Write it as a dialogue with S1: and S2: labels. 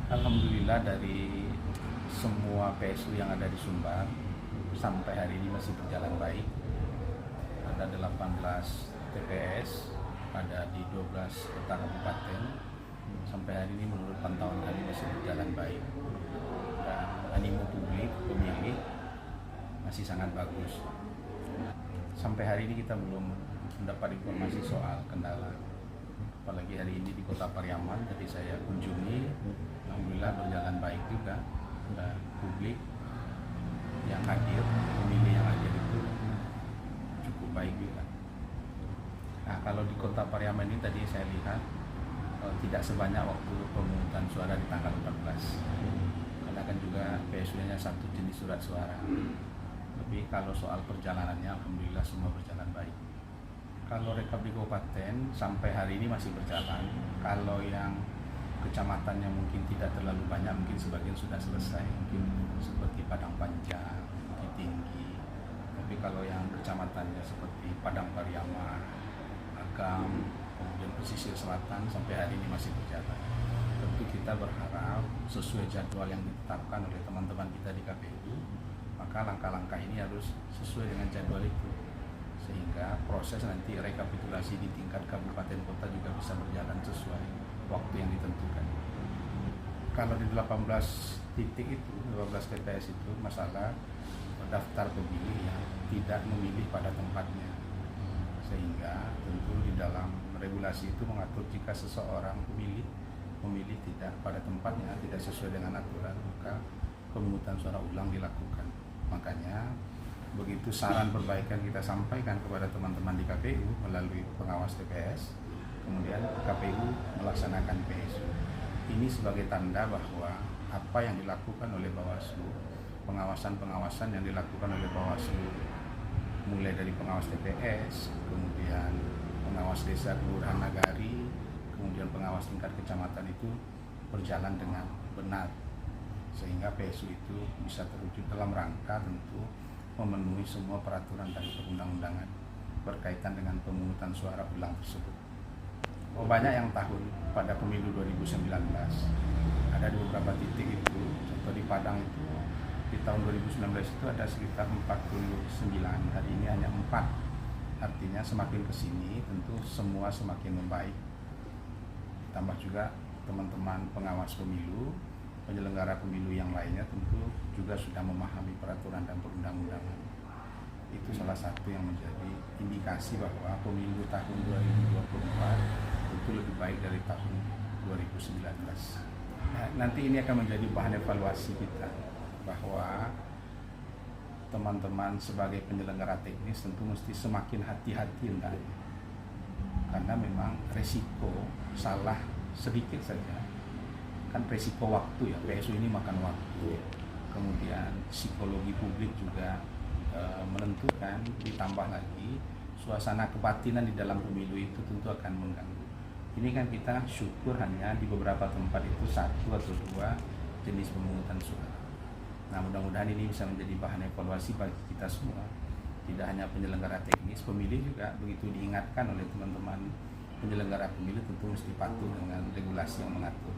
S1: Alhamdulillah dari semua PSU yang ada di Sumbar sampai hari ini masih berjalan baik. Ada 18 TPS, ada di 12 kota kabupaten. Sampai hari ini menurut pantauan kami masih berjalan baik. Dan animo publik, pemilih masih sangat bagus. Sampai hari ini kita belum mendapat informasi soal kendala. Apalagi hari ini di Kota Pariaman, jadi saya kunjungi, alhamdulillah berjalan baik juga, dan publik yang hadir, pemilih yang hadir itu cukup baik juga. Nah, kalau di Kota Pariaman ini tadi saya lihat tidak sebanyak waktu pemungutan suara di tanggal 14, karena kan juga PSU-nya satu jenis surat suara. Tapi kalau soal perjalanannya, alhamdulillah semua berjalan baik. Kalau rekap di kabupaten sampai hari ini masih berjalan. Kalau yang kecamatannya mungkin tidak terlalu banyak, mungkin sebagian sudah selesai, mungkin seperti Padang Panjang, Bukit Tinggi. Tapi kalau yang kecamatannya seperti Padang Pariaman, Agam, kemudian pesisir selatan sampai hari ini masih berjalan. Tentu kita berharap sesuai jadwal yang ditetapkan oleh teman-teman kita di KPU, maka langkah-langkah ini harus sesuai dengan jadwal itu, sehingga proses nanti rekapitulasi di tingkat kabupaten kota juga bisa berjalan sesuai waktu yang ditentukan. Kalau di 18 titik itu, 12 TPS itu masalah daftar pemilih yang tidak memilih pada tempatnya, sehingga tentu di dalam regulasi itu mengatur jika seseorang memilih tidak pada tempatnya, tidak sesuai dengan aturan, maka pemungutan suara ulang dilakukan. Makanya begitu saran perbaikan kita sampaikan kepada teman-teman di KPU melalui pengawas TPS, kemudian KPU melaksanakan PSU. Ini sebagai tanda bahwa apa yang dilakukan oleh Bawaslu, pengawasan-pengawasan yang dilakukan oleh Bawaslu, mulai dari pengawas TPS, kemudian pengawas desa kelurahan nagari, kemudian pengawas tingkat kecamatan itu berjalan dengan benar, sehingga PSU itu bisa terwujud dalam rangka tentu memenuhi semua peraturan dan perundang-undangan berkaitan dengan pemungutan suara ulang tersebut. Banyak yang tahu pada pemilu 2019 ada di beberapa titik itu, contoh di Padang itu di tahun 2019 itu ada sekitar 49, hari ini hanya 4. Artinya semakin kesini tentu semua semakin membaik. Tambah juga teman-teman pengawas pemilu, penyelenggara pemilu yang lainnya tentu juga sudah memahami peraturan dan perundang-undangan. Itu salah satu yang menjadi indikasi bahwa pemilu tahun 2024 tentu lebih baik dari tahun 2019. Nah, nanti ini akan menjadi bahan evaluasi kita, bahwa teman-teman sebagai penyelenggara teknis tentu mesti semakin hati-hati hendaknya, karena memang resiko salah sedikit saja kan resiko waktu ya, PSU ini makan waktu, kemudian psikologi publik juga menentukan, ditambah lagi suasana kebatinan di dalam pemilu itu tentu akan mengganggu. Ini kan kita syukur hanya di beberapa tempat itu 1 atau 2 jenis pemungutan suara. Nah, mudah-mudahan ini bisa menjadi bahan evaluasi bagi kita semua, tidak hanya penyelenggara teknis, pemilih juga begitu diingatkan oleh teman-teman penyelenggara pemilu tentu mesti patuh dengan regulasi yang mengatur.